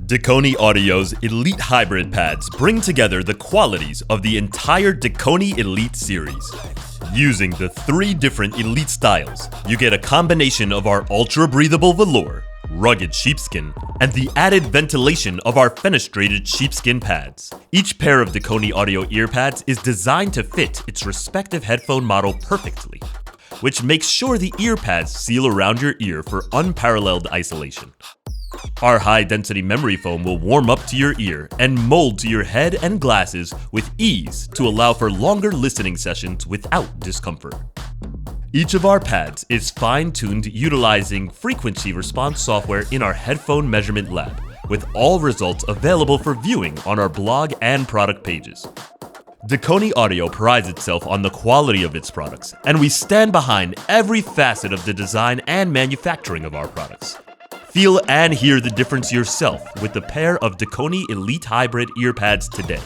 Dekoni Audio's Elite Hybrid pads bring together the qualities of the entire Dekoni Elite series. Using the 3 different Elite styles, you get a combination of our ultra-breathable velour, rugged sheepskin, and the added ventilation of our fenestrated sheepskin pads. Each pair of Dekoni Audio earpads is designed to fit its respective headphone model perfectly, which makes sure the earpads seal around your ear for unparalleled isolation. Our high-density memory foam will warm up to your ear and mold to your head and glasses with ease to allow for longer listening sessions without discomfort. Each of our pads is fine-tuned utilizing frequency response software in our headphone measurement lab, with all results available for viewing on our blog and product pages. Dekoni Audio prides itself on the quality of its products, and we stand behind every facet of the design and manufacturing of our products. Feel and hear the difference yourself with a pair of Dekoni Elite Hybrid earpads today.